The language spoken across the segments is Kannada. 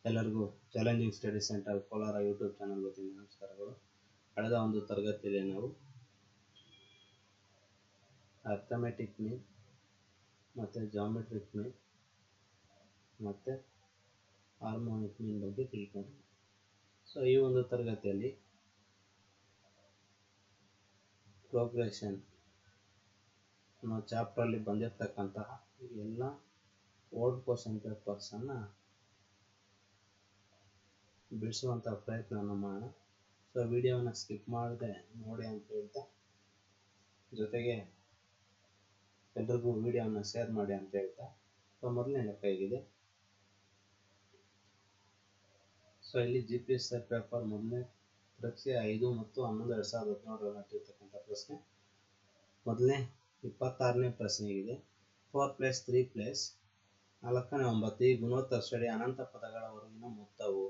ಎಲ್ಲರಿಗೂ challenging study centre Kolar YouTube channel ವತಿಯಿಂದ ನಮಸ್ಕಾರಗಳು. ಕಳೆದ ಒಂದು ತರಗತಿಯಲ್ಲಿ ನಾವು ಅರ್ಥಮೆಟಿಕ್ ಮೀನ್ ಮತ್ತು ಜಾಮೆಟ್ರಿಕ್ ಮೀನ್ ಮತ್ತು ಹಾರ್ಮೋನಿಕ್ ಮೀನ್ ಬಗ್ಗೆ ತಿಳ್ಕೊಂಡ್ವಿ. ಸೊ ಈ ಒಂದು ತರಗತಿಯಲ್ಲಿ ಪ್ರೋಗ್ರೆಷನ್ ಅನ್ನೋ ಚಾಪ್ಟ್ರಲ್ಲಿ ಬಂದಿರತಕ್ಕಂತಹ ಎಲ್ಲ ಓಲ್ಡ್ ಕ್ವಶನ್ ಪೇಪರ್ಸನ್ನು ಬಿಡಿಸುವಂಥ ಪ್ರಯತ್ನವನ್ನು ಮಾಡೋಣ. ಸೊ ವಿಡಿಯೋವನ್ನು ಸ್ಕಿಪ್ ಮಾಡದೆ ನೋಡಿ ಅಂತ ಹೇಳ್ತಾ, ಜೊತೆಗೆ ಎಲ್ರಿಗೂ ವಿಡಿಯೋವನ್ನು ಶೇರ್ ಮಾಡಿ ಅಂತ ಹೇಳ್ತಾ, ಸೊ ಮೊದಲನೇ ಲೆಕ್ಕ ಹೇಗಿದೆ. ಸೊ ಇಲ್ಲಿ GPS ಪೇಪರ್ ಮೊದಲನೇ ಪರೀಕ್ಷೆ 5 ಮತ್ತು 11 2017 ನಡೆದಿರ್ತಕ್ಕಂಥ ಪ್ರಶ್ನೆ. ಮೊದಲನೇ 26ನೇ ಪ್ರಶ್ನೆ ಇದೆ. 4 + 3 + 4ನೇ 9 ಈ ಗುಣೋತ್ತರ ಶ್ರೇಣಿ ಅನಂತ ಪದಗಳ ಹೊರಗಿನ ಮೊತ್ತವು.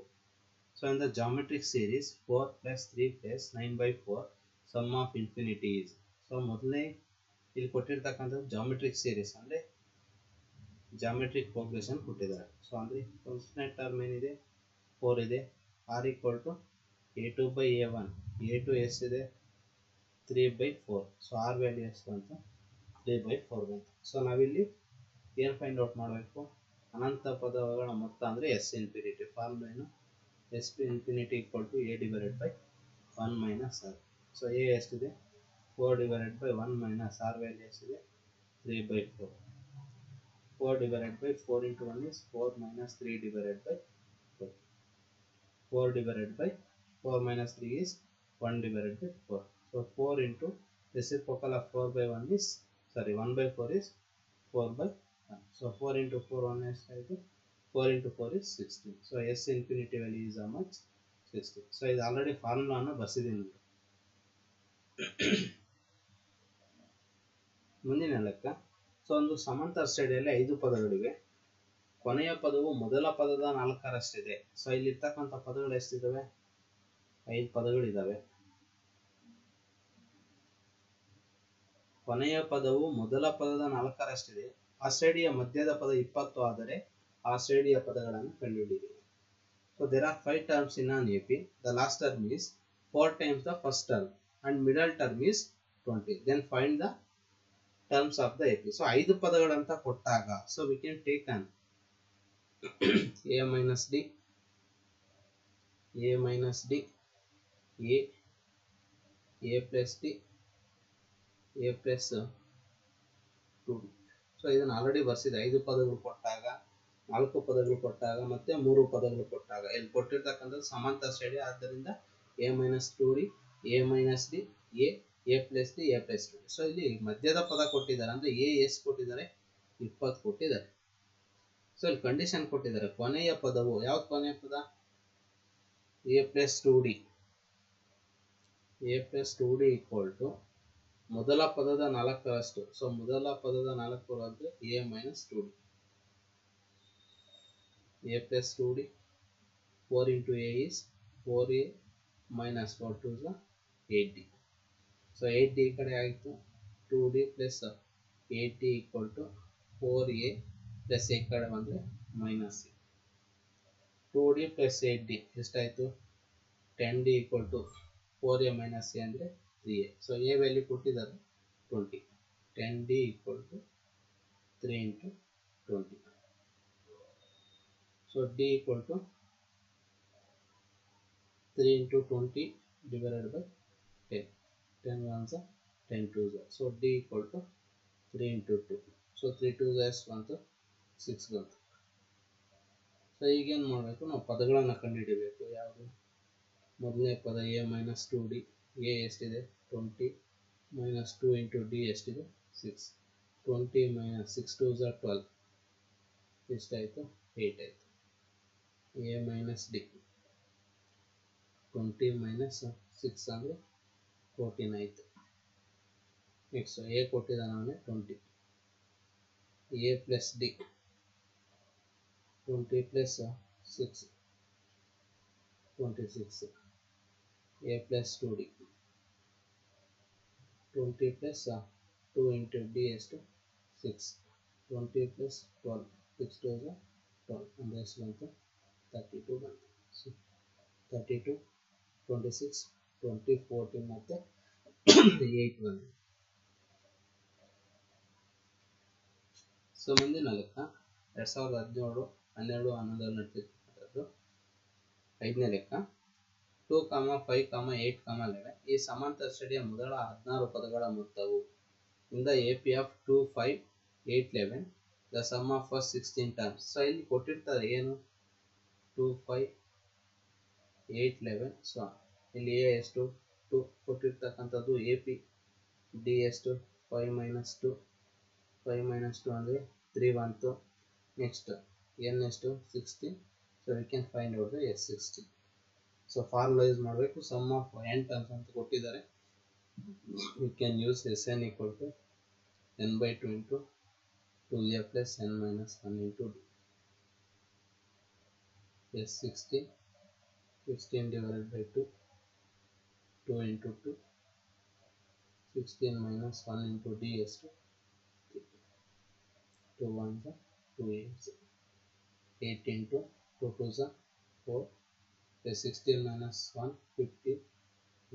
So in the geometric series 4 + 3 + 9/4 sum of infinity is. So ಮೊದಲನೇ ಇಲ್ಲಿ ಕೊಟ್ಟಿರ್ತಕ್ಕಂಥದ್ದು ಜಾಮೆಟ್ರಿಕ್ ಸೀರೀಸ್ ಅಂದರೆ ಜಾಮೆಟ್ರಿಕ್ ಪ್ರೋಗ್ರೆಷನ್ ಕೊಟ್ಟಿದ್ದಾರೆ. ಸೊ ಅಂದರೆ ಫಸ್ಟ್ನೇ ಟರ್ಮ್ ಏನಿದೆ 4 ಇದೆ, r = a2/a1, a2 ಎಷ್ಟಿದೆ 3/4. ಸೊ r ವ್ಯಾಲ್ಯೂ ಎಷ್ಟು ಅಂತ 3/4 ಬಂತು. ಸೊ ನಾವಿಲ್ಲಿ ಏನು ಫೈಂಡ್ ಔಟ್ ಮಾಡಬೇಕು, ಅನಂತ ಪದಗಳ ಮೊತ್ತ ಅಂದರೆ S ಇನ್ಫಿನಿಟಿ. ಫಾರ್ಮುಲಾ ಏನು, S infinity = a/1 - r. So a ಎಷ್ಟಿದೆ 4/1 - r ವ್ಯಾಲ್ಯೂ ಎಷ್ಟಿದೆ 3/4. 4/4 × 1 is 4 - 3/4. 4/4 - 3 is 1/4. So 4 into reciprocal of 4/1 is 1/4 is 4/1. So 4 into 4 1 ಎಷ್ಟಾಯಿತು, 4 into 4 is 16. So S infinity value is how much, 16. So ಇದು ಆಲ್ರೆಡಿ ಫಾರ್ಮುಲಾನ ಬರ್ಸಿದ್ದೀನಿ. ಮುಂದಿನ ಲೆಕ್ಕ. ಸೊ ಒಂದು ಸಮಾಂತರ ಶ್ರೇಣಿಯಲ್ಲಿ 5 ಪದಗಳಿವೆ. ಕೊನೆಯ ಪದವು ಮೊದಲ ಪದದ 4ರಷ್ಟಿದೆ. ಸೊ ಇಲ್ಲಿ ಇರ್ತಕ್ಕಂಥ ಪದಗಳು ಎಷ್ಟಿದ್ದಾವೆ, 5 ಪದಗಳಿದ್ದಾವೆ. ಕೊನೆಯ ಪದವು ಮೊದಲ ಪದದ 4ರಷ್ಟಿದೆ. ಆ ಶ್ರೇಣಿಯ ಮಧ್ಯದ ಪದ 20 ಆದರೆ ಆ ಶ್ರೇಣಿಯ ಪದಗಳನ್ನು ಕಂಡುಹಿಡಿಯಿರಿ. So there are 5 terms in an AP. The last term is 4 times the first term and middle term is 20. Then find the terms of the AP. So 5 ಪದಗಳಂತ ಕೊಟ್ಟಾಗ, so we can take an a minus d, a minus d, a plus d, a plus 2d. So ಇದನ್ನು ಆಲ್ರೆಡಿ ಬರ್ಸಿದೆ. 5 ಪದಗಳು ಕೊಟ್ಟಾಗ, 4 ಪದಗಳು ಕೊಟ್ಟಾಗ ಮತ್ತೆ 3 ಪದಗಳು ಕೊಟ್ಟಾಗ. ಇಲ್ಲಿ ಕೊಟ್ಟಿರ್ತಕ್ಕಂಥದ್ದು ಸಮಾಂತರ ಶ್ರೇಣಿ, ಆದ್ದರಿಂದ a minus 2d, a minus d, a plus d, a plus 2d. So ಇಲ್ಲಿ ಮಧ್ಯದ ಪದ ಕೊಟ್ಟಿದ್ದಾರೆ, ಅಂದರೆ a ಎಷ್ಟು ಕೊಟ್ಟಿದ್ದಾರೆ 20 ಕೊಟ್ಟಿದ್ದಾರೆ. ಸೊ ಇಲ್ಲಿ ಕಂಡೀಷನ್ ಕೊಟ್ಟಿದ್ದಾರೆ, ಕೊನೆಯ ಪದವು ಯಾವ್ದು, ಕೊನೆಯ ಪದ a plus 2d, a plus 2d = ಮೊದಲ ಪದದ 4ರಷ್ಟು. ಸೊ ಮೊದಲ ಪದದ 4 a minus 2d, a plus 2d, 4 into a is 4a minus 4 2 is 8d. So 8d ಈ ಕಡೆ ಆಯಿತು, 2d plus 8d = 4a plus ಈ ಕಡೆ ಬಂದರೆ minus a. 2d plus 8d ಎಷ್ಟಾಯಿತು, 10d = 4a minus a ಅಂದರೆ 3a. ಸೊ a ವ್ಯಾಲ್ಯೂ ಕೊಟ್ಟಿದ್ದಾರೆ 20. 10d = 3 into 20. So d = 3 into 20 divided by 10. 10 ones are 10 twos are. So d = 3 into 2. So 3 twos is 6 ಬಂತು. ಸೊ ಈಗೇನು ಮಾಡಬೇಕು, ನಾವು ಪದಗಳನ್ನು ಕಂಡುಹಿಡಿಯಬೇಕು. ಯಾವುದು, ಮೊದಲನೇ ಪದ a minus 2d, a ಎಷ್ಟಿದೆ 20 minus 2 into d ಎಷ್ಟಿದೆ 6. 20 minus 6 2s are 12. ಎಷ್ಟಾಯಿತು 8 ಆಯಿತು. a minus d, 20 minus 6 ಅಂದರೆ 14 ಆಯಿತು. ನೆಕ್ಸ್ಟ್ a ಕೊಟ್ಟಿದ್ದಾನೆ 20. a plus d, 20 plus 6 26. a plus 2d, 20 plus 2 into d ಎಷ್ಟು 6. 20 plus 12, 6 2s are 12 ಅಂದರೆ ಎಷ್ಟು ಬಂತು 32 ಬಂತು. ಸೊ 32 26 20 14 ಮತ್ತು 8 ಬಂದಿದೆ. ಸೊ ಮುಂದಿನ ಲೆಕ್ಕ 2017 12 11 ನಡೆಸಿರ್ತಕ್ಕಂಥದ್ದು 5ನೇ ಲೆಕ್ಕ 2, 5, 8, 11 ಈ ಸಮಾಂತರ ಶ್ರೇಣಿಯ ಮೊದಲ 16 ಪದಗಳ ಮೊತ್ತವು ಇಂದ AP of 2, 5, 8, 11 the sum of first 16 terms. So ಇಲ್ಲಿ ಕೊಟ್ಟಿರ್ತಾರೆ ಏನು 2, 5, 8, 11. ಸೊ ಇಲ್ಲಿ A ಎಷ್ಟು 2 ಕೊಟ್ಟಿರ್ತಕ್ಕಂಥದ್ದು, AP D ಎಷ್ಟು 5 minus 2 ಅಂದರೆ 3 ಬಂತು. ನೆಕ್ಸ್ಟ್ N ಎಷ್ಟು 16. So we can find out the S16. So formula use ಮಾಡಬೇಕು. ಸಮ್ ಆಫ್ n ಟರ್ಮ್ಸ್ ಅಂತ ಕೊಟ್ಟಿದ್ದಾರೆ. we can use Sn equal to n by 2 into 2a plus n minus 1 into d. S16 16 divided by 2 2 into 2 16 minus 1 into d ಎಷ್ಟು 2 1 2 8 8 into 2 2 4 16 minus 1 50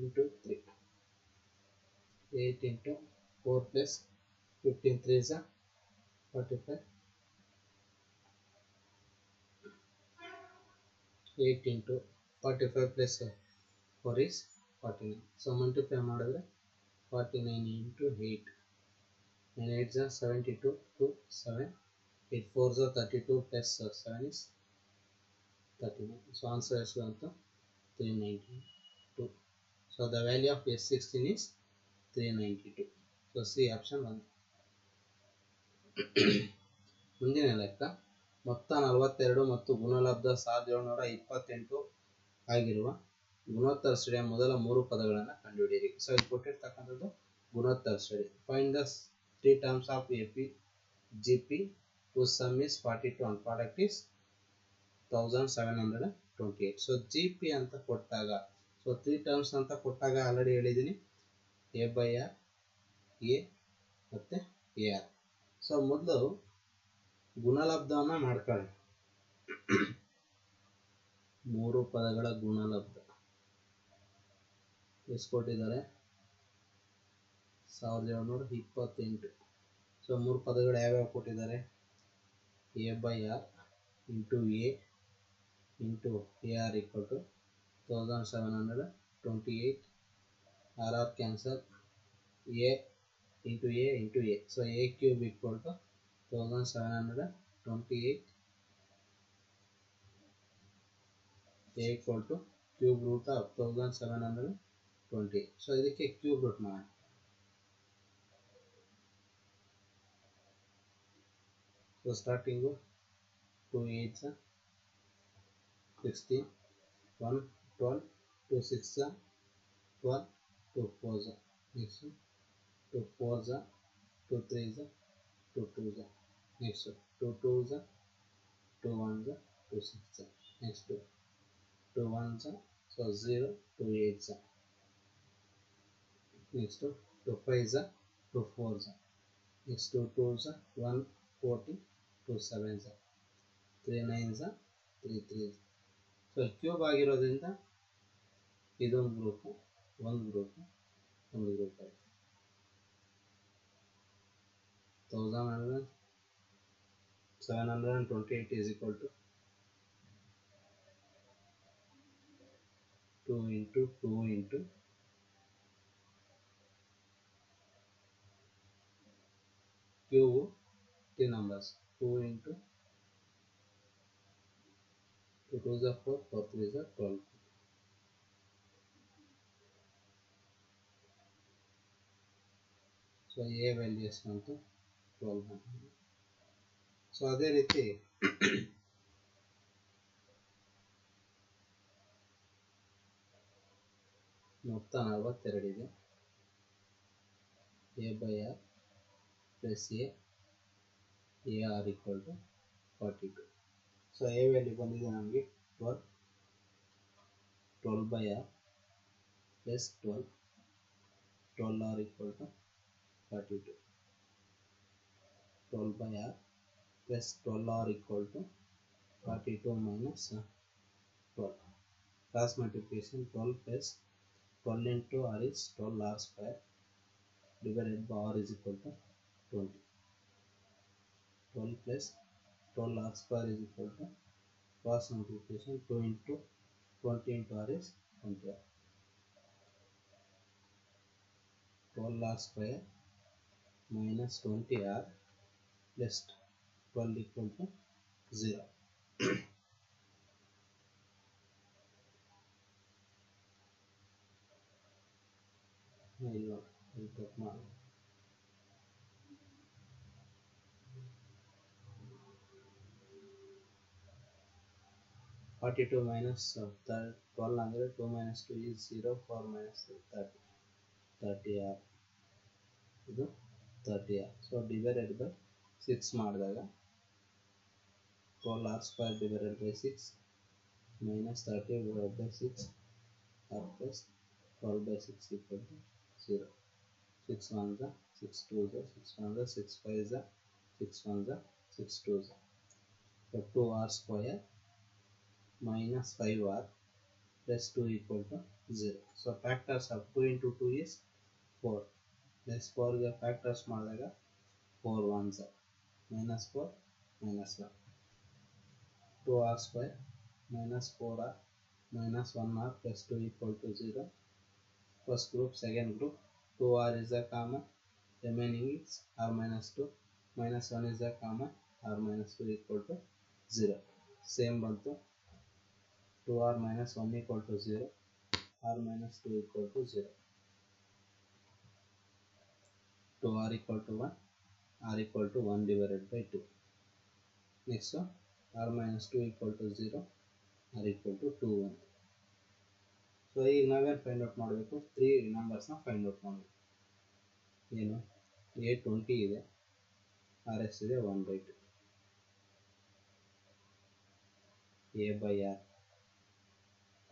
into 3 8 into 4 plus 15 3 is 45 8 into 45 plus 4 is 49. So multiply ಮಾಡಿದ್ರೆ 49 into 8 9 8 is 72 to 7 8 4 is 32 plus 7 is 39. So answer is 392. So the value of S16 is 392. So C option 1. ಮುಂದಿನ ಲೆಕ್ಕ ಮೊತ್ತ 42 ಮತ್ತು ಗುಣಲಬ್ಧ 1728 ಆಗಿರುವ ಗುಣೋತ್ತರ ಶ್ರೇಣಿಯ ಮೊದಲ 3 ಪದಗಳನ್ನು ಕಂಡುಹಿಡಿಯಿರಿ. ಸೊ ಇಲ್ಲಿ ಕೊಟ್ಟಿರ್ತಕ್ಕಂಥದ್ದು ಗುಣೋತ್ತರ ಶ್ರೇಣಿ. Find the 3 terms of AP GP whose sum is 42 and product is 1728. So GP ಅಂತ ಕೊಟ್ಟಾಗ, ಸೊ 3 terms ಅಂತ ಕೊಟ್ಟಾಗ ಆಲ್ರೆಡಿ ಹೇಳಿದ್ದೀನಿ A by R, A ಮತ್ತು AR. ಸೊ ಮೊದಲು ಗುಣಲಬ್ಧವನ್ನು ಮಾಡ್ಕೊಳ್ಳಿ. 3 ಪದಗಳ ಗುಣಲಬ್ಧ ಎಷ್ಟು ಕೊಟ್ಟಿದ್ದಾರೆ 1728. ಸೊ 3 ಪದಗಳು ಯಾವ್ಯಾವ ಕೊಟ್ಟಿದ್ದಾರೆ A by R into A into AR equal to 1728. RR cancel A into A into A. So A cube equal to 1728. A equal to cube root of 1728. So ಇದಕ್ಕೆ cube root ಮಾಡಿ. So starting 2 8 16 1 12 2 6 12 2 4 next 2 4 2 3 2 2 next 2 2 2 1 2 6 next 2 1 so 0 2 8 next 2 5 2 4 next 2 2 1 40 2 7 3 9 3 3. So cube ಆಗಿರೋದ್ರಿಂದ ಇದೊಂದು ಗ್ರೂಪ್ ಒಂದು ಗ್ರೂಪ್ ಆಯಿತು. 1728 is equal to 2 into 2 into cube 3 numbers 2 into 2 2 is 4 4 3 is 12. So A value ಎಷ್ಟು ಬಂತು 12 ಬಂತು. ಸೊ ಅದೇ ರೀತಿ ಮೊತ್ತ 42 ಇದೆ. A by R plus AR equal to 42. So A value ಬಂದಿದೆ ನಮಗೆ 12 12 by R plus 12 12R equal to 42. 12 by R plus 12R equal to 42 minus 12. Cross multiplication 12 plus 12 into r is 12 r square divided by r is equal to 20. 12 plus 12 r square is equal to cross multiplication 2 into 20 into r is 20 r. 12 r square minus 20 r plus 12 equal to 0. ಇಲ್ಲಿ ಚೆಕ್ ಮಾಡಿ 42 minus 12 ಅಂದರೆ 2 minus 2 is 0, 4 minus 30, 30r ಇದು 30r. ಸೊ ಡಿವೈಡೆಡ್ ಬೈ 6 ಮಾಡಿದಾಗ 12r square divided by 6 minus 30 divided by 6 r plus 12 by 6 equal to 0. 6 1 6 2 6 1 6 5 6 1 6 2. So 2r square minus 5r plus 2 equal to 0. So factors of 2 into 2 is 4. This 4 ಗೆ factors ಮಾಡಿದಾಗ 4 1s minus 4 minus 1. 2r square minus 4r minus 1r plus 2 equal to 0. First group, second group, 2r is a common, remaining is r minus 2, minus 1 is a common, r minus 2 equal to 0. Same ಬಂತು 2r minus 1 equal to 0, r minus 2 equal to 0. 2r equal to 1, r equal to 1 divided by 2. Next one, r minus 2 equal to 0, r equal to 2 1. So ಈಗ ನಾವೇನು ಫೈಂಡ್ ಔಟ್ ಮಾಡಬೇಕು, 3 ನಂಬರ್ಸ್ನ ಫೈಂಡ್ ಔಟ್ ಮಾಡಬೇಕು. ಏನು a 20 ಇದೆ, r ಎಷ್ಟಿದೆ 1/2, a by r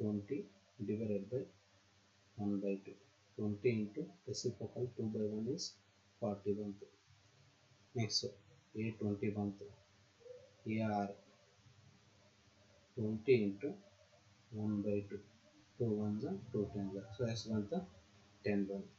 20 divided by 1/2. 20 into reciprocal 2/1 is 40 ಬಂತು. ನೆಕ್ಸ್ಟ್ a 20 ಬಂತು, ar 20 into 1/2, 2 1s 2 10s. So ಎಷ್ಟು ಬಂತು 10 ಬಂತು.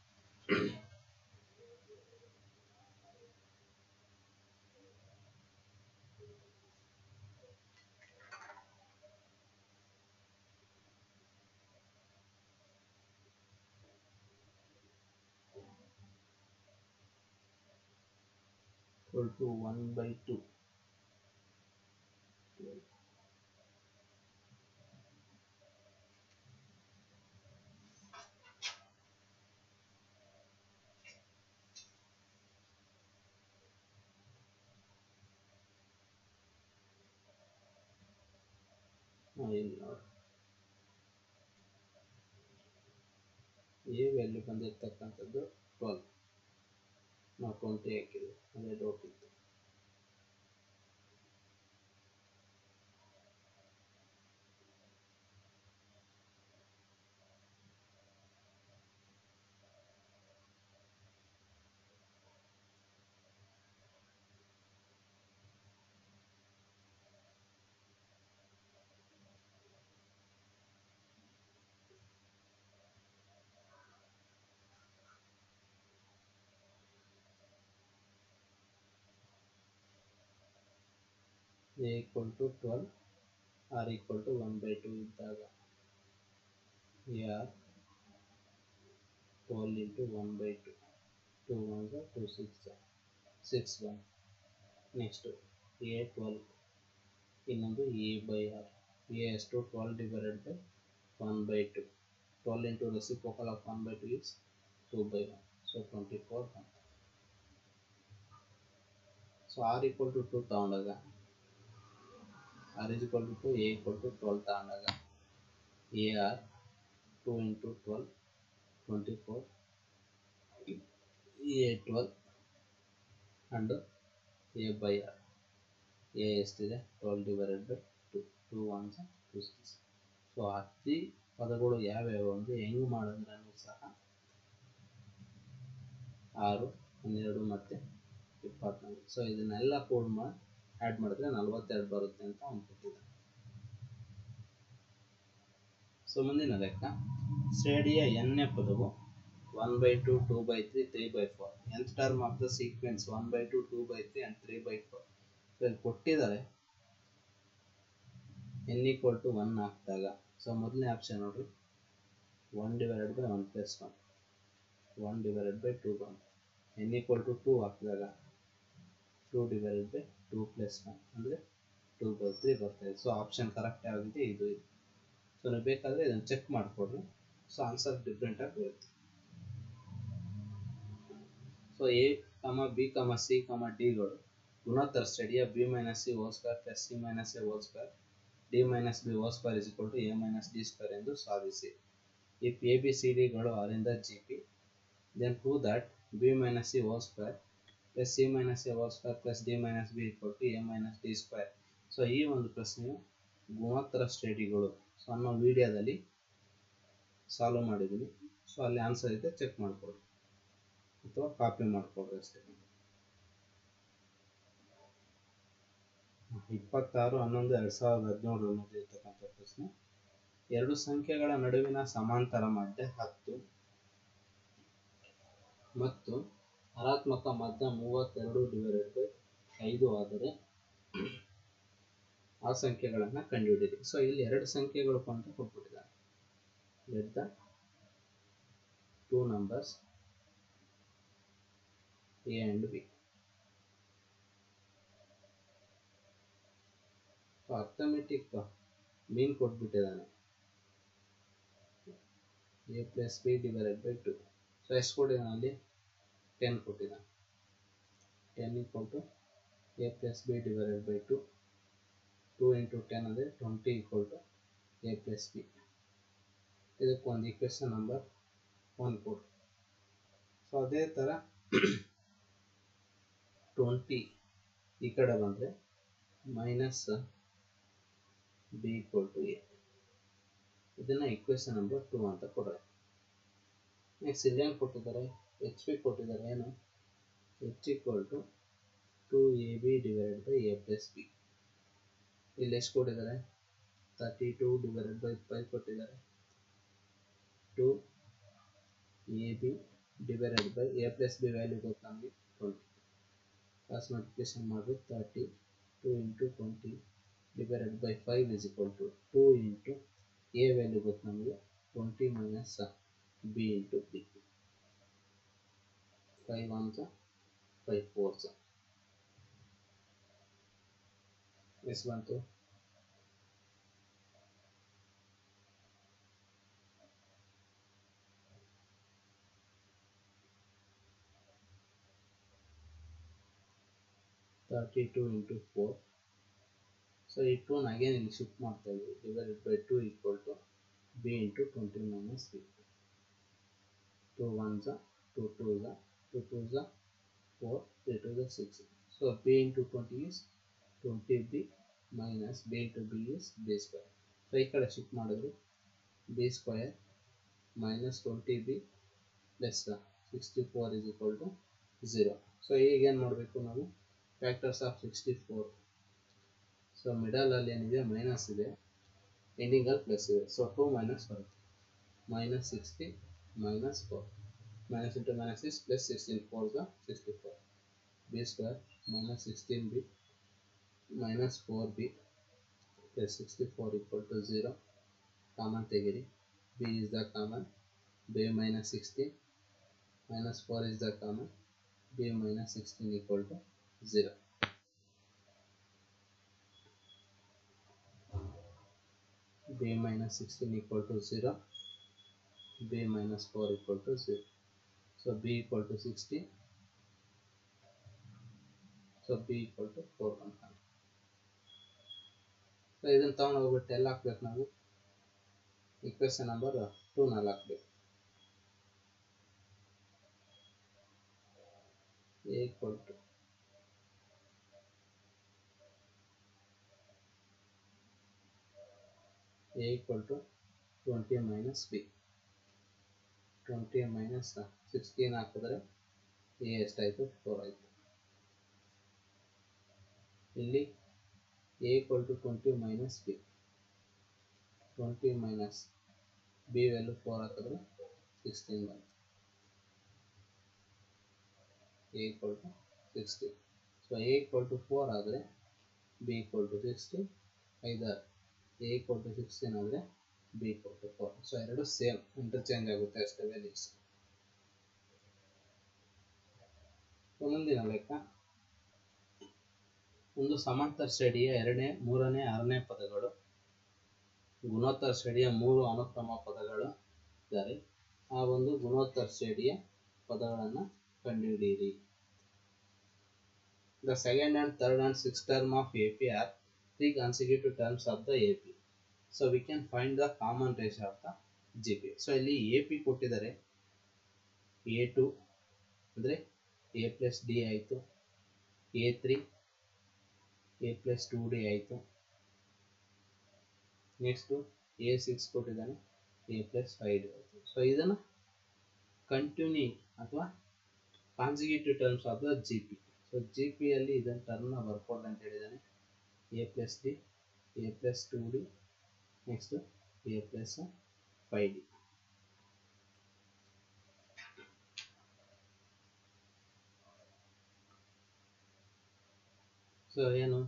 equal to 1/2. ಇಲ್ಲಿ ನೋಡಿ ಎ ವ್ಯಾಲ್ಯೂ ಬಂದಿರತಕ್ಕಂಥದ್ದು 12, ನಾವು 20 ಹಾಕಿದ್ವಿ, ಅದೇ ಡೌಟ್ ಇತ್ತು. a equal to 12, r equal to 1/2 ಇದ್ದಾಗ ar 12 into 1/2, 2 1s 2 6 6 1. Next a 12, ಇನ್ನೊಂದು a by r. a ಎಷ್ಟು 12 divided by 1/2. 12 into reciprocal of 1/2 is 2/1. So 24 ಬಂತು. ಸೊ r equal to 2 ತಗೊಂಡಾಗ r is equal to 2, a equal to 12 ತಗೊಂಡಾಗ ar 2 into 12 24, a 12 and a by r. a ಎಷ್ಟಿದೆ 12 divided by 2, 2 1s 2 6. ಸೊ ಅತಿ ಪದಗಳು ಯಾವ್ಯಾವ ಅಂದರೆ ಹೆಂಗೆ ಮಾಡಿದ್ರೂ ಸಹ 6 12 ಮತ್ತು 24. ಸೊ ಇದನ್ನೆಲ್ಲ ಕೂಡ್ ಮಾಡಿ ಆ್ಯಡ್ ಮಾಡಿದ್ರೆ 42 ಬರುತ್ತೆ ಅಂತ ಅವ್ನು ಕೊಟ್ಟಿದ್ದ. ಸೊ ಮುಂದಿನ ಲೆಕ್ಕ ಶ್ರೇಣಿಯ n ಪದವು 1/2, 2/3, 3/4. nth term of the sequence 1/2, 2/3 and 3/4. So ಇಲ್ಲಿ ಕೊಟ್ಟಿದ್ದಾರೆ n = 1 ಹಾಕಿದಾಗ. ಸೊ ಮೊದಲನೇ ಆಪ್ಷನ್ ನೋಡ್ರಿ 1/1 + 1 1/2 ಬಂತು. n = 2 ಹಾಕಿದಾಗ 2/2 + 1 ಅಂದರೆ 2/3 ಬರ್ತದೆ. ಸೊ ಆಪ್ಷನ್ ಕರೆಕ್ಟ್ ಆಗಿದೆ ಇದು. ಸೊ ನೀವು ಬೇಕಾದರೆ ಇದನ್ನು ಚೆಕ್ ಮಾಡಿಕೊಡ್ರಿ. ಸೊ ಆನ್ಸರ್ ಡಿಫ್ರೆಂಟ್ ಆಗಿ ಬರುತ್ತೆ. ಸೊ a, b, c, dಗಳು ಗುಣೋತ್ತರ ಶ್ರೇಣಿಯ b - c² + c - a² d - b² = a - d² ಎಂದು ಸಾಧಿಸಿ. If a, b, c, dಗಳು are in the GP, then prove that b - c² + c - a² + d - b = a - d². So ಈ ಒಂದು ಪ್ರಶ್ನೆಯು ಗುಣೋತ್ತರ ಶ್ರೇಣಿಗಳು. ಸೊ ಅನ್ನೋ ವಿಡಿಯೋದಲ್ಲಿ ಸಾಲ್ವ್ ಮಾಡಿದ್ದೀನಿ. ಸೊ ಅಲ್ಲಿ ಆನ್ಸರ್ ಇದೆ, ಚೆಕ್ ಮಾಡ್ಕೊಳ್ಳಿ ಅಥವಾ ಕಾಪಿ ಮಾಡ್ಕೊಳ್ಳಿ ಅಷ್ಟೇ. 26/11/2017 ನಡೆದಿರ್ತಕ್ಕಂಥ ಪ್ರಶ್ನೆ. ಎರಡು ಸಂಖ್ಯೆಗಳ ನಡುವಿನ ಸಮಾಂತರ ಮಧ್ಯ 10 ಮತ್ತು ಧನಾತ್ಮಕ ಮಧ್ಯ 32/5 ಆದರೆ ಆ ಸಂಖ್ಯೆಗಳನ್ನು ಕಂಡುಹಿಡಿಯಿರಿ. ಸೊ ಇಲ್ಲಿ ಎರಡು ಸಂಖ್ಯೆಗಳು ಅಂತ ಕೊಟ್ಬಿಟ್ಟಿದ್ದಾರೆ. Let the two numbers a and b. So arithmetic mean ಕೊಟ್ಬಿಟ್ಟಿದ್ದಾನೆ a + b/2. ಸೊ ಎಷ್ಟು ಕೊಟ್ಟಿದ್ದಾನೆ ಅಲ್ಲಿ 10 ಕೊಟ್ಟಿದ್ದಾನೆ. 10 = a + b/2. 2 × 10 ಅಂದರೆ 20 = a + b. ಇದಕ್ಕೊಂದು ಈಕ್ವೇಷನ್ ನಂಬರ್ 1 ಕೊಡು. ಸೊ ಅದೇ ಥರ 20 ಈ ಕಡೆ ಬಂದರೆ -b = a. ಇದನ್ನು ಈಕ್ವೇಷನ್ ನಂಬರ್ 2 ಅಂತ ಕೊಡ್ತಾರೆ. ನೆಕ್ಸ್ಟ್ ಇಲ್ಲೇನು ಕೊಟ್ಟಿದ್ದಾರೆ, hp ಕೊಟ್ಟಿದ್ದಾರೆ. ಏನು h = 2ab/a + b. ಇಲ್ಲಿ ಎಷ್ಟು ಕೊಟ್ಟಿದ್ದಾರೆ 32/5 ಕೊಟ್ಟಿದ್ದಾರೆ. 2ab/a + b ವ್ಯಾಲ್ಯೂ ಗೊತ್ತು ನಮಗೆ 20. ಕ್ರಾಸ್ ಮಲ್ಟಿಪ್ಲಿಕೇಶನ್ ಮಾಡಿ 30 2 × 20/5 = 2 × a ವ್ಯಾಲ್ಯೂ ಗೊತ್ತು ನಮಗೆ 20 - b × b. 5 1s 5 4s ಎಷ್ಟು ಬಂತು 32 × 4. ಸೊ ಈ 2 ಅಗೇನ್ ಇಲ್ಲಿ ಶಿಫ್ಟ್ ಮಾಡ್ತಾ ಇದ್ವಿ. /2 = b × 20 - b. 2 1s 2 2s 2 2s 4 3 2s 6. So b × 20 is 20b minus b × b is b². So ಈ ಕಡೆ ಶಿಫ್ಟ್ ಮಾಡಿದ್ರೆ b² - 20b + 64 = 0. ಸೊ ಈಗ ಏನು ಮಾಡಬೇಕು ನಾವು ಫ್ಯಾಕ್ಟರ್ಸ್ ಆಫ್ 64. ಸೊ ಮಿಡಲ್ ಅಲ್ಲಿ ಏನಿದೆ ಮೈನಸ್ ಇದೆ, ಎಂಡಿಂಗ್ ಅಲ್ಲಿ ಪ್ಲಸ್ ಇದೆ. ಸೊ 2 ಮೈನಸ್ ಬರುತ್ತೆ. -60 - 4 minus into minus is plus 16 4s 64. b² - 16b minus 4b plus 64 = 0. Common ತೆಗಿರಿ. b is the common. b minus 16 minus 4 is the common. b minus 16 = 0. b minus 16 = 0. b minus 4 = 0. So b = 60. So b = 4 ಅಂತ. ಸೊ ಇದನ್ನು ತಗೊಂಡು ಹೋಗ್ಬಿಟ್ಟು ಎಲ್ಲ ಹಾಕ್ಬೇಕು ನಾವು. ಈಕ್ವೇಷನ್ ನಂಬರ್ 2 ನಲ್ಲಿ ಹಾಕ್ಬೇಕು. a = a = 20 - b. 20 - 16 ಹಾಕಿದ್ರೆ a ಎಷ್ಟಾಯಿತು 4 ಆಯಿತು. ಇಲ್ಲಿ a = 20 - b. 20 - ಬಿ ವ್ಯಾಲ್ಯೂ 4 ಹಾಕಿದ್ರೆ 16 ಬಂತು. a equal to 16. So a equal to 4 ಆದರೆ b equal to 16, either a equal to 16 ಆದರೆ b equal to 4. ಸೊ ಎರಡು ಸೇಮ್ ಇಂಟರ್ಚೇಂಜ್ ಆಗುತ್ತೆ ಅಷ್ಟೇ ವ್ಯಾಲ್ಯೂಸ್. ಮುಂದಿನ ಲೆಕ್ಕ, ಒಂದು ಸಮಾಂತರ ಶ್ರೇಣಿಯ 2ನೇ, 3ನೇ, 6ನೇ ಪದಗಳು ಗುಣೋತ್ತರ ಶ್ರೇಣಿಯ 3 ಅನುಕ್ರಮ ಪದಗಳು ಇದ್ದಾರೆ. ಆ ಒಂದು ಗುಣೋತ್ತರ ಶ್ರೇಣಿಯ ಪದಗಳನ್ನು ಕಂಡುಹಿಡಿಯಿರಿ. The second and third and sixth term of AP are 3 consecutive terms of the AP. So we can find the common ratio of the GP. So ಇಲ್ಲಿ AP ಕೊಟ್ಟಿದ್ದಾರೆ, A2 ಅಂದರೆ A plus D ಆಯಿತು, A3 A plus 2D ಆಯಿತು, ನೆಕ್ಸ್ಟು A6 ಕೊಟ್ಟಿದ್ದಾನೆ, A plus 5D ಆಯಿತು. ಸೊ ಇದನ್ನು ಕಂಟಿನ್ಯೂ ಅಥವಾ consecutive terms of the GP. So GP ಅಲ್ಲಿ ಇದನ್ನು ಟರ್ಮ್ನ ಬರ್ಕೊಡ್ರಿ ಅಂತ ಹೇಳಿದ್ದಾನೆ. A plus D, A plus 2D, next A plus 5D. So ಏನು,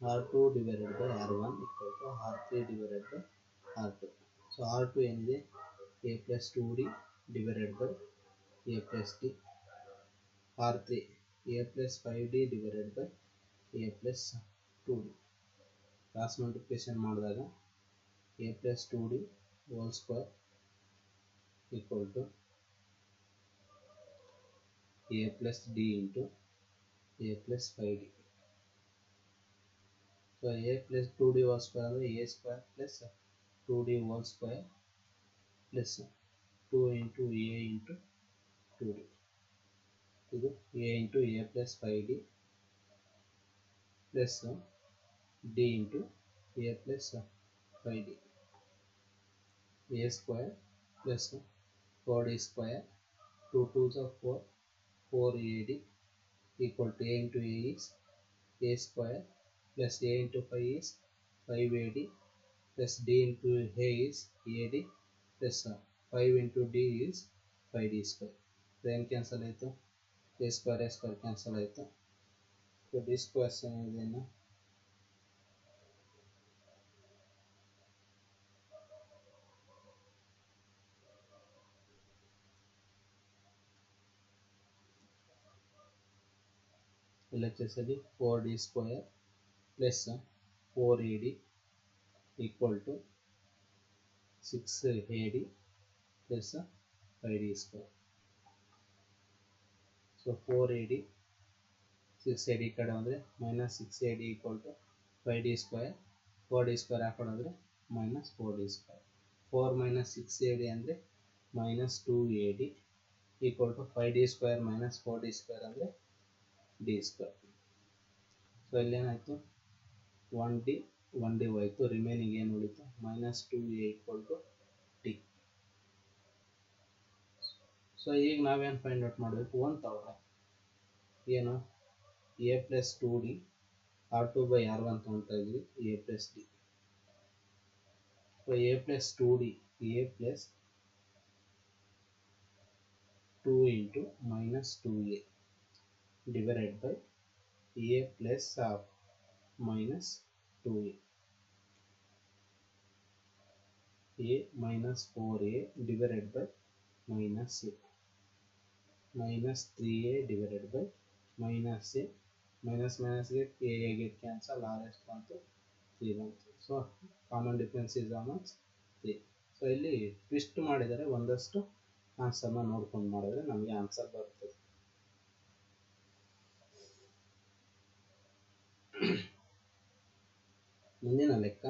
R2 divided by R1 equal to R3 divided by R2. So R2 ಏನಿದೆ, A plus 2D divided by A plus D. R3 A plus 5D divided by A plus 2D. Cross multiplication ಮಾಡಿದಾಗ A plus 2D whole square equal to A plus D into A plus 5D. So A plus 2D whole square ಅಂದರೆ A square plus 2D whole square plus 2 into A into 2D. ಇದು A into A plus 5D plus D into A plus 5D. A square plus 4D square, 2 2s of 4, 4AD equal to A into A is A square plus A into 5 is 5AD plus D into A is AD plus 5 into D is 5D square. Then cancel ಆಯಿತು, A square cancel ಆಯಿತು. ಸೊ D square ಏನಿದೆ, LHSಲ್ಲಿ 4D square plus 4AD equal to 6AD plus 5D square. So 4AD 6AD ಕಡೆ ಅಂದರೆ minus 6AD equal to 5D square, 4D square ಹಾಕೊಂಡ್ರೆ minus 4D square. 4 minus 6AD ಅಂದರೆ minus 2AD equal to 5D square minus 4D square ಅಂದರೆ D square. ಸೊ ಇಲ್ಲೇನಾಯಿತು, 1D 1D ಹೋಯಿತು, ರಿಮೈನಿಂಗ್ ಏನು ಉಳಿತು, minus 2A equal to D. So ಈಗ ನಾವೇನು ಫೈಂಡ್ ಔಟ್ ಮಾಡಬೇಕು ಅಂತವ್ರೆ, ಏನು A plus 2D R2 by R1 ತೊಗೊಳ್ತಾ ಇದ್ವಿ, A plus D. So A plus 2D, A plus 2 into minus 2A divided by A plus minus 2A. A minus 4A divided by minus A. Minus 3A divided by minus A. Minus minus get A get cancel, R is ಬಂತು 3 ಬಂತು. So common difference is how much 3. So ಇಲ್ಲಿ ಟ್ವಿಸ್ಟ್ ಮಾಡಿದರೆ ಒಂದಷ್ಟು ಆನ್ಸರ್ನ ನೋಡ್ಕೊಂಡು ಮಾಡಿದ್ರೆ ನಮಗೆ ಆನ್ಸರ್ ಬರ್ತದೆ. ಮುಂದಿನ ಲೆಕ್ಕ,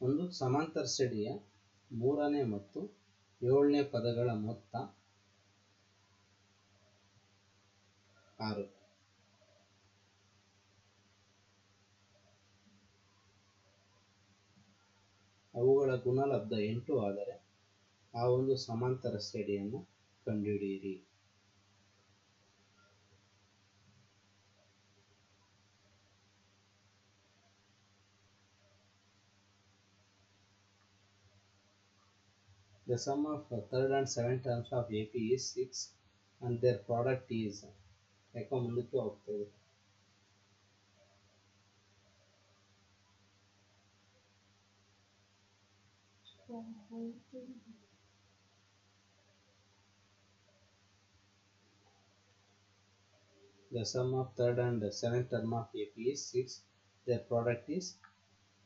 ಒಂದು ಸಮಾಂತರ ಶ್ರೇಣಿಯ 3ನೇ ಮತ್ತು 7ನೇ ಪದಗಳ ಮೊತ್ತ 6. ಅವುಗಳ ಗುಣಲಬ್ಧ 8 ಆದರೆ ಆ ಒಂದು ಸಮಾಂತರ ಶ್ರೇಣಿಯನ್ನು ಕಂಡುಹಿಡಿಯಿರಿ. The sum of third and seventh terms of AP is 6 and their product is ಯಾಕೋ ಮುಂದಕ್ಕೆ ಹೋಗ್ತಾ ಇದೆ. The sum of third and seventh term of AP is 6. Their product is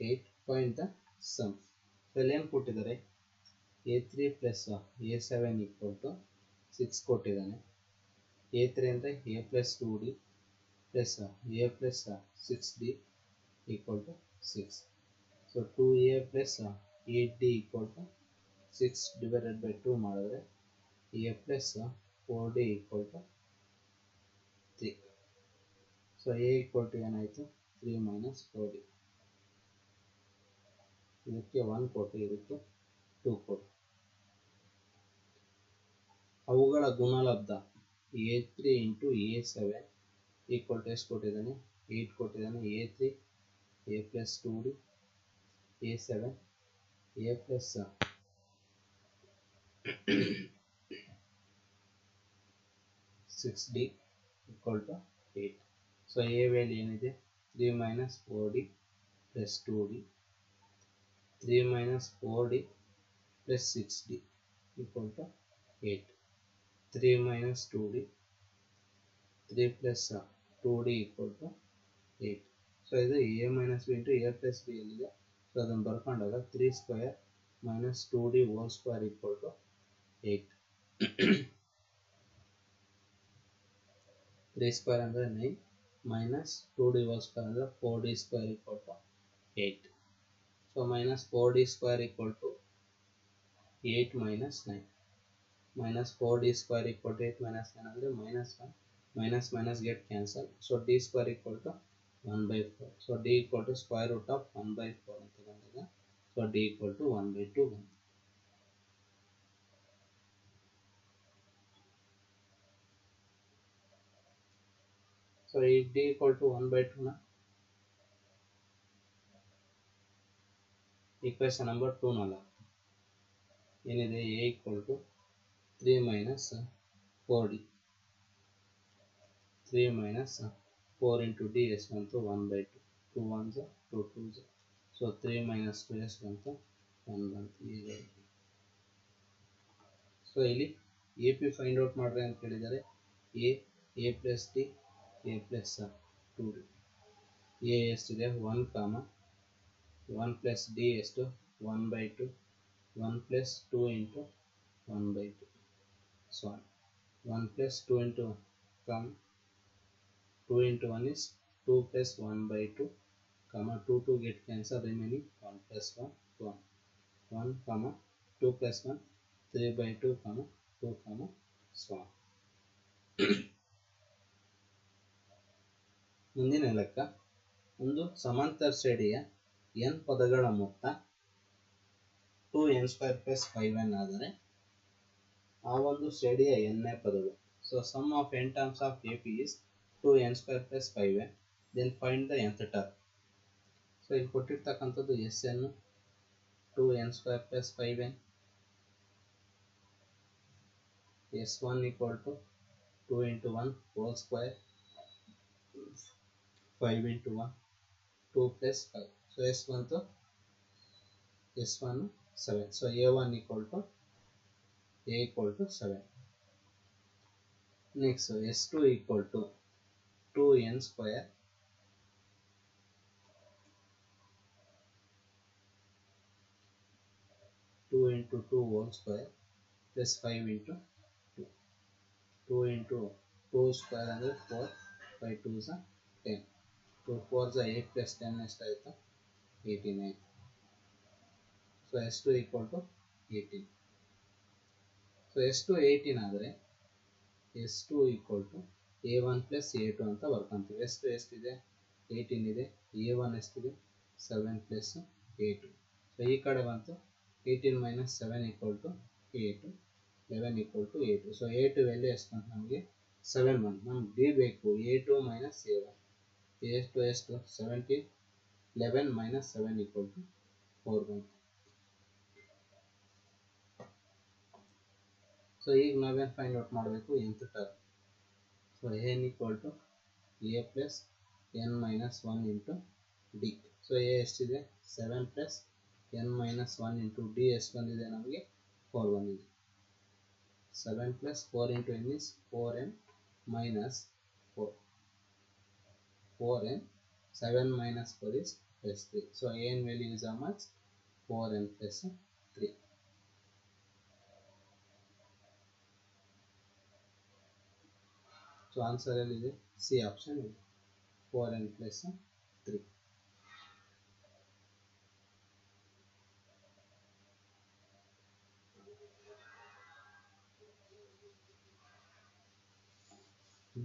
8. Find the sum. So ಇಲ್ಲಿ ಏನು ಕೊಟ್ಟಿದ್ದಾರೆ, A3 plus A7 equal to 6 ಕೊಟ್ಟಿದ್ದಾನೆ. A3 ಅಂದರೆ A plus 2D plus A plus 6D equal to 6. So 2A plus 8D equal to 6 divided by 2 ಮಾಡಿದ್ರೆ A plus 4D equal to 3. So A equal to ಏನಾಯಿತು 3 minus 4D. ಇದಕ್ಕೆ 1 ಕೊಟ್ಟು ಇದಕ್ಕೆ 2 ಕೊಟ್ಟು ಅವುಗಳ ಗುಣಲಬ್ಧ A3 into A7 equal to ಎಷ್ಟು ಕೊಟ್ಟಿದ್ದಾನೆ 8 ಕೊಟ್ಟಿದ್ದಾನೆ. A3 A plus 2D A7 A plus 6D equal to 8. So A value ಏನಿದೆ 3 minus 4D plus 2D 3 minus 4D plus 6D equal to 8. 3 minus 2D 3 plus 2D equal to 8. So ಇದು A minus B into A plus B ಎಲ್ಲಿದೆ, ಸೊ ಅದನ್ನು ಬರ್ಕೊಂಡಾಗ 3 square minus 2D whole square equal to 8. 3 square ಅಂದರೆ 9 minus 2D whole square ಅಂದರೆ 4D square equal to 8. So minus 4D square equal to 8 minus 9. Minus 4D square equal to 8 minus 9 ಅಂದರೆ minus 1. Minus minus get cancel. So D square equal to 1 by 4. So D equal to square root of 1 by 4 ಅಂತ ಬಂದಾಗ so D equal to 1 by 2 ಬಂತು. So ಈ D equal to 1 by 2 ನ equation number 2 ನಲ್ಲಿ ಏನಿದೆ A equal to 3 minus 4D 3 minus 4 into D ಎಷ್ಟು ಬಂತು 1 by 2. 2 1s 2 2s. So 3 minus 2 ಎಷ್ಟು ಬಂತು 1 ಬಂತು. ಈಗ ಸೊ ಇಲ್ಲಿ AP ಫೈಂಡ್ ಔಟ್ ಮಾಡ್ರಿ ಅಂತ ಹೇಳಿದ್ದಾರೆ. A plus D A plus 2D. A ಎಷ್ಟಿದೆ 1 ಕಾಮ 1 plus D ಎಷ್ಟು 1 by 2 1 plus 2 into 1 by 2. So 1 plus 2 into come 2 into 1 is 2 plus 1 by 2 comma 2 2 get cancel remaining 1 plus 1 1 1 comma 2 plus 1 3 by 2 comma 2 comma so on. ಮುಂದಿನ ಲೆಕ್ಕ, ಒಂದು ಸಮಾಂತರ ಶ್ರೇಣಿಯ n ಪದಗಳ ಮೊತ್ತ 2n square plus 5n ಆದರೆ ಆ ಒಂದು ಶ್ರೇಣಿಯ nನೇ ಪದಗಳು. So sum of n terms of AP is 2n square plus 5n. Then find the nth term. So ಇಲ್ಲಿ ಕೊಟ್ಟಿರ್ತಕ್ಕಂಥದ್ದು Sn 2n square plus 5n. S1 equal to 2 into 1 whole square 5 into 1 2 plus 5. So S1 to S1 7. So A1 equal to A equal to 7. Next so S2 equal to 2n square two into 2 whole square plus 5 into 2. 2 into 2 square ಅಂದರೆ 4 5 2s 10. 2 4s 8 plus 10 ಎಷ್ಟಾಯಿತು 18 ಆಯಿತು. So S2 equal to 18. So S2 18 ಆದರೆ S2 equal to A1 plus A2 ಅಂತ ಬರ್ಕೊಂತೀವಿ. S2 ಎಷ್ಟಿದೆ 18 ಇದೆ. A1 ಎಷ್ಟಿದೆ 7 plus A2. ಸೊ ಈ ಕಡೆ ಬಂತು 18 minus 7 equal to 8 11 equal to 8. So A2 value ಎಷ್ಟು ಬಂತು ನಮಗೆ 7 ಬಂತು. ನಮ್ಗೆ D ಬೇಕು A2 minus A1. ಎಷ್ಟು 17 11 minus 7 equal to 4 ಬಂತು. ಸೊ ಈಗ ನಾವೇನು ಫೈಂಡ್ ಔಟ್ ಮಾಡಬೇಕು nth term. So n equal to a plus n minus 1 into d. So a ಎಷ್ಟಿದೆ 7 plus n minus 1 into d ಎಷ್ಟು ಬಂದಿದೆ ನಮಗೆ 4 ಬಂದಿದೆ. 7 plus 4 into n is 4n minus 4. 4n, 7 minus 4 is plus 3. So an value is how much? 4n plus 3. So answer is C option is 4n plus 3.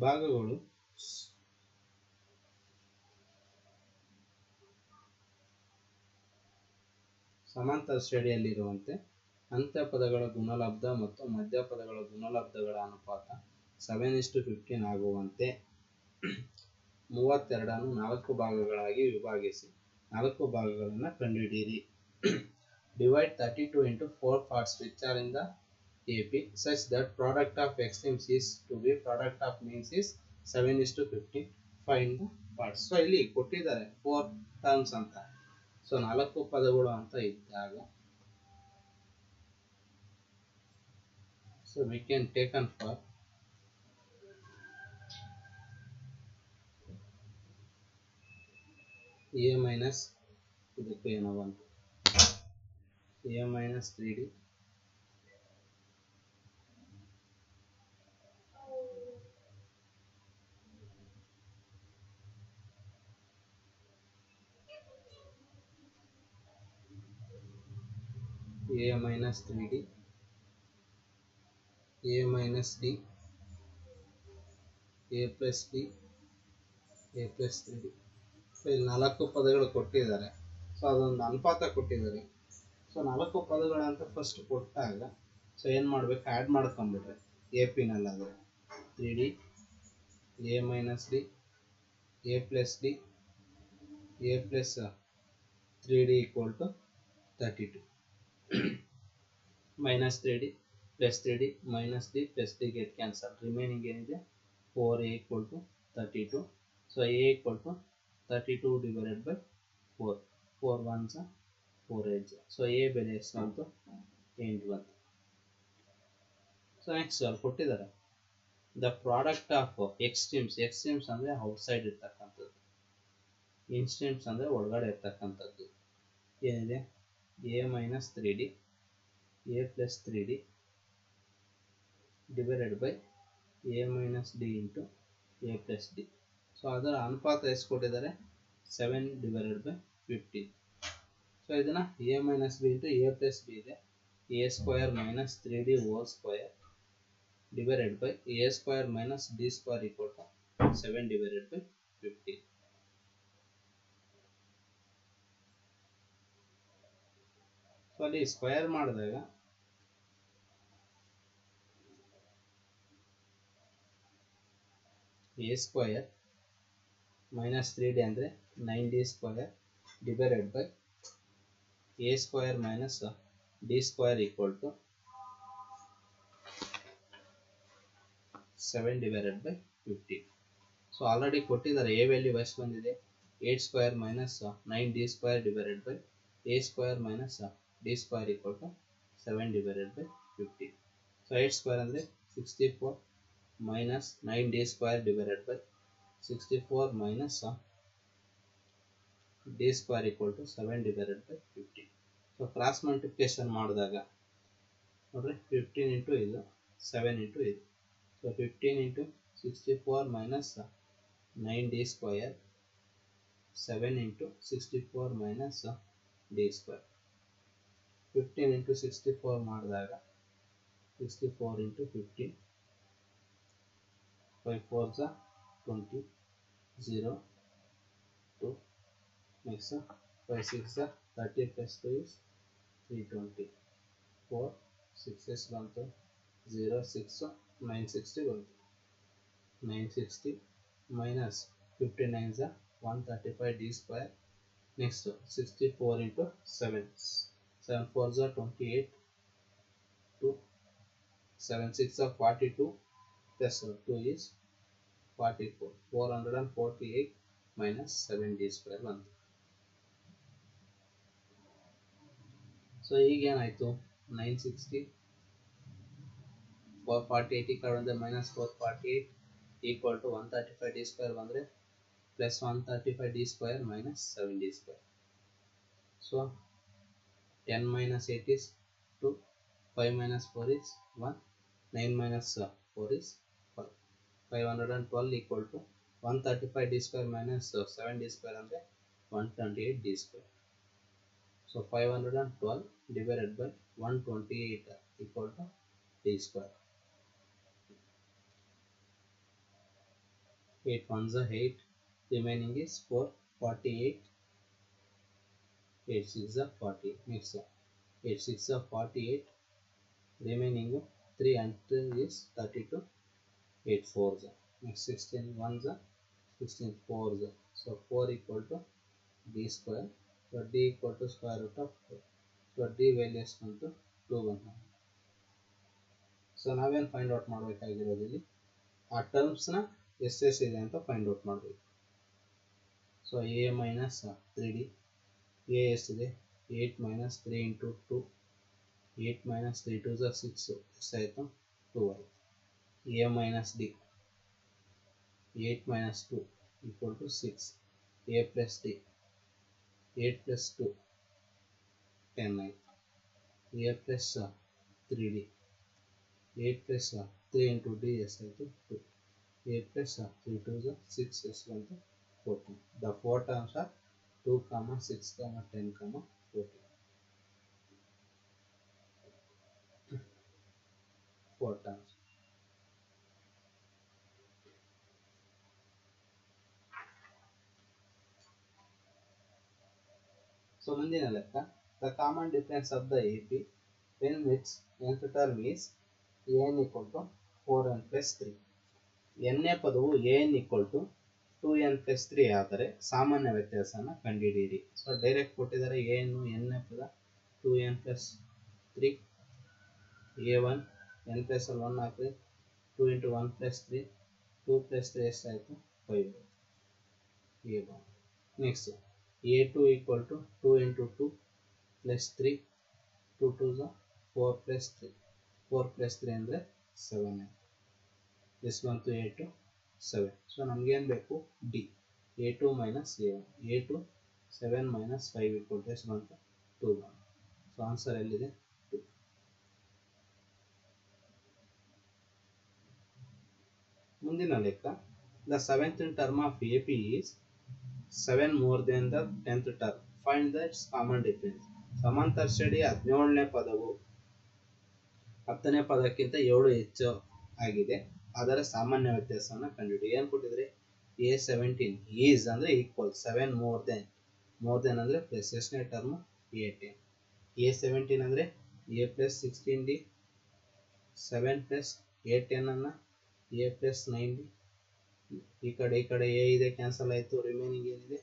ಭಾಗಗಳು ಸಮಾಂತರ ಶ್ರೇಣಿಯಲ್ಲಿರುವಂತೆ ಅಂತ್ಯಪದಗಳ ಗುಣಲಬ್ಧ ಮತ್ತು ಮಧ್ಯಪದಗಳ ಗುಣಲಬ್ಧಗಳ ಅನುಪಾತ 7:15 ಆಗುವಂತೆ 32 ಅನ್ನು 4 ಭಾಗಗಳಾಗಿ ವಿಭಾಗಿಸಿ 4 ಭಾಗಗಳನ್ನು ಕಂಡುಹಿಡಿಯಿರಿ. Divide 32 into 4 parts which are in the AP such that product of extremes is to be product of means is 7:15. Find the parts. So ಇಲ್ಲಿ ಕೊಟ್ಟಿದ್ದಾರೆ 4 terms ಅಂತ. ಸೊ 4 ಪದಗಳು ಅಂತ ಇದ್ದಾಗ so we can take on for a minus ಇದಕ್ಕೆ ಏನೋ ಬಂತು a minus 3d a minus 3d a minus d a plus d a plus 3d. So ಇಲ್ಲಿ 4 ಪದಗಳು ಕೊಟ್ಟಿದ್ದಾರೆ. ಸೊ ಅದೊಂದು ಅನುಪಾತ ಕೊಟ್ಟಿದ್ದಾರೆ. ಸೊ 4 ಪದಗಳಂತ ಫಸ್ಟ್ ಕೊಟ್ಟಾಗ ಸೊ ಏನು ಮಾಡಬೇಕು ಆ್ಯಡ್ ಮಾಡ್ಕೊಂಬಿಡ್ರಿ ಎ ಪಿನಲ್ಲಾದರೆ 3d a minus d a plus d a plus 3d equal to 32 minus 3d plus 3d minus d plus d get cancelled. Remaining ಏನಿದೆ 4a equal to 32. So a equal to 32 divided by 4. 4 ones are 4 8. So a ಬೆಲೆ ಎಷ್ಟು ಬಂತು 8 ಬಂತು. ಸೊ ನೆಕ್ಸ್ಟ್ ಅಲ್ಲಿ ಕೊಟ್ಟಿದ್ದಾರೆ the product of extremes. Extremes ಅಂದರೆ ಔಟ್ಸೈಡ್ ಇರ್ತಕ್ಕಂಥದ್ದು, ಇನ್ಸ್ಟ್ರೀಮ್ಸ್ ಅಂದರೆ ಒಳಗಡೆ ಇರ್ತಕ್ಕಂಥದ್ದು. ಏನಿದೆ a minus 3d a plus 3d divided by a minus d into a plus d. So ಅದರ ಅನುಪಾತ ಎಷ್ಟು ಕೊಟ್ಟಿದ್ದಾರೆ 7 divided by 15. ಸೊ ಇದನ್ನು a minus b into a plus b ಇದೆ a square minus 3d whole square divided by a square minus d square equal to 7 divided by 15. So ಅಲ್ಲಿ ಸ್ಕ್ವೇರ್ ಮಾಡಿದಾಗ a square minus 3d ಅಂದರೆ 9d square divided by a square minus d square equal to 7 divided by 15. So already ಕೊಟ್ಟಿದ್ದಾರೆ a ವ್ಯಾಲ್ಯೂ ಎಷ್ಟು ಬಂದಿದೆ 8 square minus 9d square divided by a square minus d square equal to 7 divided by 15. So 8 square ಅಂದರೆ 64 minus 9d square divided by 64 minus d square equal to 7 divided by 15. So cross multiplication ಮಾಡಿದಾಗ ನೋಡ್ರಿ 15 ಇಂಟು ಇದು 7 ಇಂಟು ಇದು. So 15 into 64 minus 9d square 7 into 64 minus d square. 15 into 64 ಮಾಡಿದಾಗ 64 into 15 5 4s 20 0 2 next 5 6 30 plus 2 is 320 4 6s ಬಂತು 0 6 960 ಬಂತು 960 minus 59s 135 d square. Next 64 into 7 7 4s 28 2 7 6 are 42 plus 2 is 44. 448 minus 7d square 1. So ಈಗೇನಾಯಿತು 960 448 ಈ ಕಡೆ ಬಂದರೆ minus 448 equal to 135d square ಬಂದರೆ plus 135d square minus 7d square. So 10 minus 8 is 2, 5 minus 4 is 1, 9 minus 4 is 5. 512 equal to 135d square minus 7d square ಅಂದರೆ 128d square. So 512 divided by 128 equal to d square. 8 ones are 8, remaining is 448, 8 6 are 40. Next 8 6 are 48, remaining 3 and 3 is 32, 8 4s are. Next 16 ones are 16 4s are. So 4 equal to d square. So d equal to square root of 4. So d value is equal to 2 1. So ನಾವೇನು ಫೈಂಡ್ ಔಟ್ ಮಾಡಬೇಕಾಗಿರೋದಿಲ್ಲಿ ಆ ಟರ್ಮ್ಸ್ನ ಎಷ್ಟೆಷ್ಟಿದೆ ಅಂತ ಫೈಂಡ್ ಔಟ್ ಮಾಡಬೇಕು. So A minus 3d, A ಎಷ್ಟಿದೆ 8 ಮೈನಸ್ 3 ಇಂಟು 2, 8 ಮೈನಸ್ 3 2 6 ಎಷ್ಟಾಯಿತು 2 ಆಯಿತು. A minus d 8 minus 2 equal to 6, a plus d 8 plus 2 10 ಆಯಿತು. A plus 3d 8 plus 3 into d ಎಷ್ಟಾಯಿತು 2. 8 plus 3 2 6 ಎಷ್ಟು ಬಂತು 14. The 4 terms are 2, 6, 10, 14. 4 terms. So ಮುಂದಿನ ಲೆಕ್ಕ, the common difference of the AP in which nth term is an equal to 4n plus 3. ಎನ್ನೇ ಪದವು an equal to 2n plus 3 ಆದರೆ ಸಾಮಾನ್ಯ ವ್ಯತ್ಯಾಸನ ಕಂಡುಹಿಡಿಯಿರಿ. ಸೊ ಡೈರೆಕ್ಟ್ ಕೊಟ್ಟಿದ್ದಾರೆ ಏನು ಎನ್ನೇ ಪದ 2n plus 3, a1 n plus 1 ಹಾಕಿ 2 into 1 plus 3, 2 plus 3 ಎಷ್ಟಾಯಿತು 5 a1. Next a2 equal to 2 into 2 plus 3, 2 2 4 plus 3, 4 plus 3 ಅಂದರೆ 7 ಆಯಿತು. ಎಷ್ಟು ಬಂತು a2 7. ಸೊ ನಮಗೇನು ಬೇಕು D a2 minus a1. a2 7 minus 5 equal to ಎಷ್ಟು ಬಂತು 2 ಬಂತು. ಸೊ ಆನ್ಸರ್ ಎಲ್ಲಿದೆ 2. ಮುಂದಿನ ಲೆಕ್ಕ, the 7th term of AP is 7 more than the 10th term. Find the common difference. ಸಮಾಂತರ ಶ್ರೇಣಿಯ 17ನೇ ಪದವು 10ನೇ ಪದಕ್ಕಿಂತ 7 ಹೆಚ್ಚು ಆಗಿದೆ, ಅದರ ಸಾಮಾನ್ಯ ವ್ಯತ್ಯಾಸವನ್ನು ಕಂಡುಹಿಡಿ. ಏನು ಕೊಟ್ಟಿದ್ರೆ a17 ಈಸ್ ಅಂದರೆ ಈಕ್ವಲ್ 7 ಮೋರ್ ದೆನ್ ಅಂದರೆ ಪ್ಲಸ್ ಎಷ್ಟನೇ ಟರ್ಮು a10. a17 ಅಂದರೆ a plus 16d, 7 plus a10 ಅನ್ನು a ಪ್ಲಸ್ 9d, ಈ ಕಡೆ a ಇದೆ ಕ್ಯಾನ್ಸಲ್ ಆಯಿತು, ರಿಮೈನಿಂಗ್ ಏನಿದೆ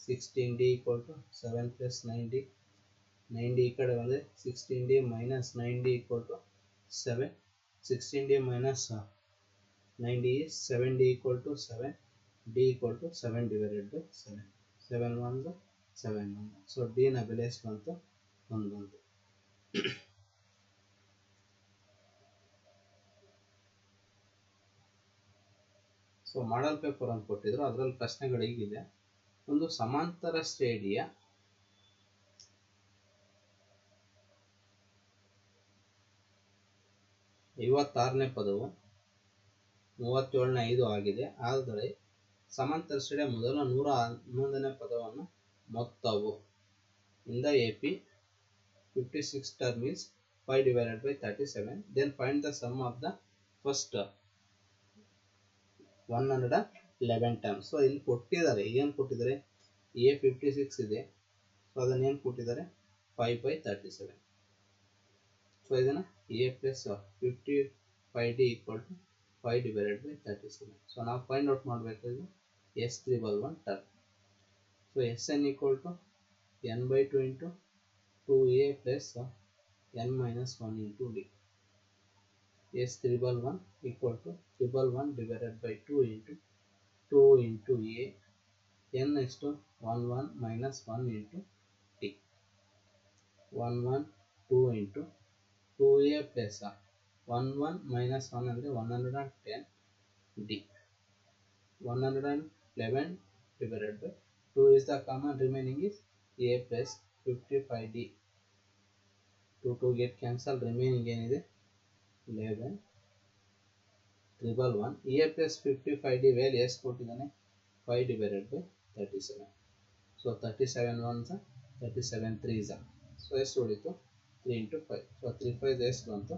16d equal to 7 plus 9d, 9d ಈ ಕಡೆ ಬಂದರೆ 16d minus 9d equal to 7, 16d minus 9d is 7d equal to 7, d equal to 7 divided by 7, 7 1 7 1. So d ನ ಬೆಲೆ ಎಷ್ಟು ಬಂತು 1 ಬಂತು. ಸೊ ಮಾಡಲ್ ಪೇಪರ್ ಅಂತ ಕೊಟ್ಟಿದ್ರು, ಅದರಲ್ಲಿ ಪ್ರಶ್ನೆಗಳು ಹೀಗಿದೆ. ಒಂದು ಸಮಾಂತರ ಶ್ರೇಣಿಯ 56ನೇ ಪದವು 37ನೇ 5 ಆಗಿದೆ, ಆದರೆ ಸಮಾಂತರ ಶ್ರೇಣಿಯ ಮೊದಲ 111ನೇ ಪದವನ್ನು ಮೊತ್ತವು in the AP 56 term is 5 divided by 37. Then find the sum of the first 111 terms. So ಇಲ್ಲಿ ಕೊಟ್ಟಿದ್ದಾರೆ, ಏನು ಕೊಟ್ಟಿದ್ದಾರೆ A56 ಇದೆ, ಸೊ ಅದನ್ನು ಏನು ಕೊಟ್ಟಿದ್ದಾರೆ 5 by 37. ಸೊ ಇದನ್ನು a plus 55d equal to 5 divided by 37. So ನಾವು ಫೈಂಡ್ ಔಟ್ ಮಾಡಬೇಕಾದ್ರೆ S311 term. So Sn equal to n by 2 into 2a plus n minus 1 into d. S triple 1 equal to triple 1 divided by 2 into A. N is to 1 1 minus 1 into T. 1 1 2 into 2A plus 1 1 minus 1 under 110 D. 111 divided by 2 is the common remaining is A plus 55D. 2 get cancelled, remaining ಏನಿದೆ 11 111 A plus 55D value ಎಷ್ಟು ಕೊಟ್ಟಿದ್ದಾನೆ 5 divided by 37. So 37 ones 37 threes. So ಎಷ್ಟು ಉಳಿತು 3 into 5. So 3 5 ಎಷ್ಟು ಬಂತು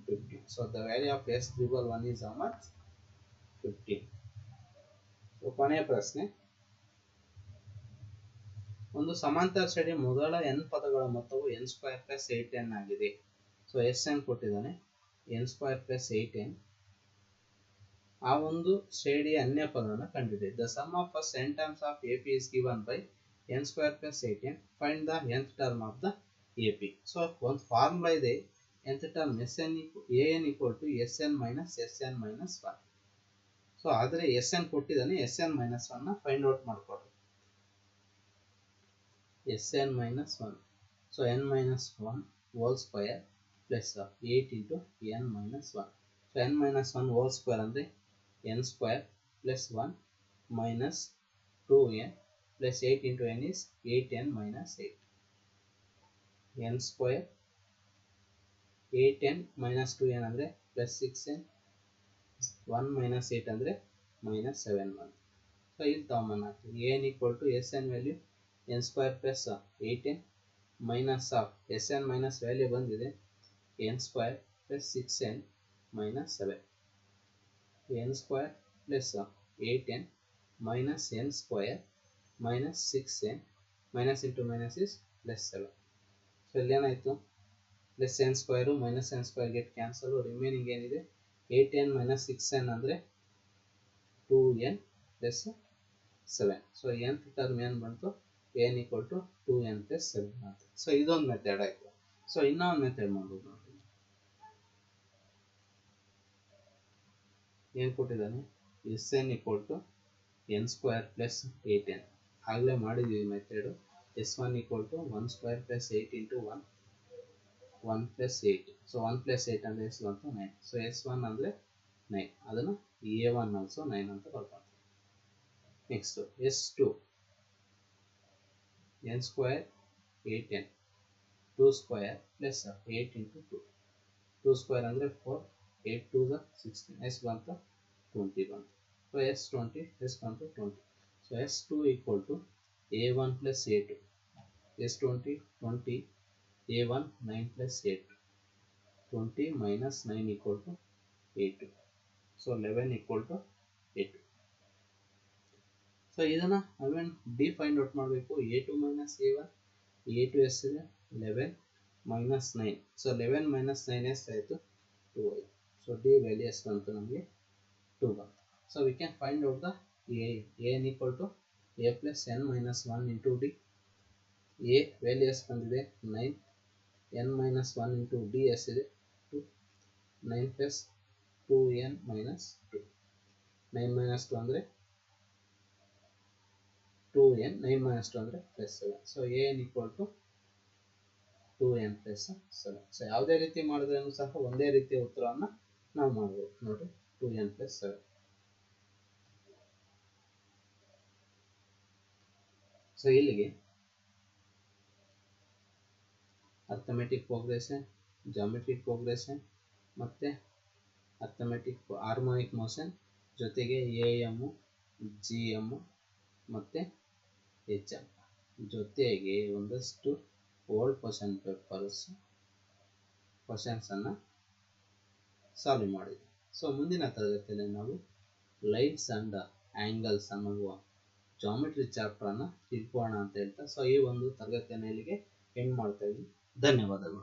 50. So the value of S311 is how much 50. So ಕೊನೆಯ ಪ್ರಶ್ನೆ, ಒಂದು ಸಮಾಂತರ ಶ್ರೇಣಿಯ ಮೊದಲ n ಪದಗಳ ಮೊತ್ತವು n² + 8n ಆಗಿದೆ. ಸೊ Sn ಕೊಟ್ಟಿದ್ದಾನೆ n² + 8n. ಆ ಒಂದು ಶ್ರೇಣಿಯ ಅನ್ಯ ಪದವನ್ನು ಕಂಡುಹಿಡಿಯಿರಿ. The sum of first n terms of AP is given by n² + 8n. Find the nth term of the AP. So ಒಂದು ಫಾರ್ಮುಲಾ ಇದೆ, nth term an equal to Sn minus Sn minus 1. So ಆದರೆ Sn ಕೊಟ್ಟಿದ್ದಾನೆ, Sn minus 1 ಫೈಂಡ್ ಔಟ್ ಮಾಡ್ಕೊಳ್ಳಿ. Sn minus 1. So n minus 1 whole square plus 8 into n minus 1. So n minus 1 whole square ಅಂದರೆ n square plus 1 minus 2n plus 8 into n is 8n minus 8. n square 8n minus 2n ಅಂದರೆ plus 6n. 1 minus 8 ಅಂದರೆ minus 7n. So ಇಲ್ಲಿ ಕಾಮನ್ ಆಗ್ತದೆ. n equal to Sn value n² plus 8n minus of Sn minus value ಬಂದಿದೆ n² plus 6n minus 7. n² plus 8n minus n² minus 6n minus into minus is plus 7. So ಇಲ್ಲಿ ಏನಾಯಿತು plus n² minus n² get cancel, remaining ಏನಿದೆ 8n minus 6n ಅಂದರೆ 2n plus 7. So nth term ಏನು ಬಂತು n equal to 2n plus 7 ಅಂತ. ಸೊ ಇದೊಂದು ಮೆಥಡ್ ಆಯಿತು. ಸೊ ಇನ್ನೊಂದು ಮೆಥಡ್ ಮಾಡ್ಬೋದು ನೋಡಿ. ಏನು ಕೊಟ್ಟಿದ್ದಾನೆ Sn equal to n² plus 8n. ಆಗಲೇ ಮಾಡಿದ್ದೀವಿ method. S1 equal to 1² plus 8 into 1 plus 8. So 1 plus 8 ಅಂದರೆ ಎಷ್ಟು ಬಂತು 9. ಸೊ S1 ಅಂದರೆ 9, ಅದನ್ನು A1 ಆಲ್ಸೋ 9 ಅಂತ ಬರ್ಕೊಂತೀವಿ. Next S2 n² 8n 2 square plus 8 into 2. 2 square ಅಂದರೆ 4, 8 2 16, ಎಷ್ಟು ಬಂತು 20 ಬಂತು. ಸೊ S20 ಎಷ್ಟು ಬಂತು 20. So S2 equal to A1 plus A2. S20 20, A1 9 plus 8. 20 minus 9 equal to 8. So 11 equal to 8. So ಇದನ್ನು ನಾವೇನು ಡಿ ಫೈಂಡ್ ಔಟ್ ಮಾಡಬೇಕು. A2 minus A1, A2 ಎಷ್ಟಿದೆ 11 minus 9. ಸೊ 11 minus 9 ಎಷ್ಟಾಯಿತು 2 ಆಯಿತು. ಸೊ ಡಿ ವ್ಯಾಲ್ಯೂ ಎಷ್ಟು ಬಂತು ನಮಗೆ 2 ಬಂತು. So we can find out the an equal to a plus n minus 1 into d. a value ಎಷ್ಟು ಬಂದಿದೆ 9, n minus 1 into d ಎಷ್ಟಿದೆ 2. 9 plus 2n minus 2. 9 minus 2 ಅಂದರೆ 2n, 9 minus 2 ಅಂದರೆ plus 7. So an equal to 2n plus 7. So ಯಾವುದೇ ರೀತಿ ಮಾಡಿದ್ರೂ ಸಹ ಒಂದೇ ರೀತಿಯ ಉತ್ತರವನ್ನು ನಾವು ಮಾಡ್ಬೋದು ನೋಡಿ 2n plus 7. ಸೊ ಇಲ್ಲಿಗೆ ಅರ್ಥಮೆಟಿಕ್ ಪ್ರೋಗ್ರೆಷನ್, ಜಾಮೆಟ್ರಿಕ್ ಪ್ರೋಗ್ರೆಷನ್ ಮತ್ತು ಅರ್ಥಮೆಟಿಕ್ ಹಾರ್ಮೋನಿಕ್ ಮೋಷನ್ ಜೊತೆಗೆ AM, GM ಮತ್ತು HM ಜೊತೆಗೆ ಒಂದಷ್ಟು ಓಲ್ಡ್ ಕ್ವಶನ್ ಪೇಪರ್ಸ್ ಕ್ವಶನ್ಸನ್ನು ಸಾಲ್ವ್ ಮಾಡಿದ್ವಿ. ಸೊ ಮುಂದಿನ ತರಗತಿಯಲ್ಲಿ ನಾವು ಲೈನ್ಸ್ ಆ್ಯಂಡ್ ಆ್ಯಂಗಲ್ಸ್ ಅನ್ನುವ ಜಾಮೆಟ್ರಿ ಚಾಪ್ಟರನ್ನು ತಿಳ್ಕೊಳ್ಳೋಣ ಅಂತ ಹೇಳ್ತಾ ಸೊ ಈ ಒಂದು ತರಗತಿಯನ್ನು ಇಲ್ಲಿಗೆ ಎಂಡ್ ಮಾಡ್ತಾ ಇದ್ದೀನಿ. ಧನ್ಯವಾದಗಳು.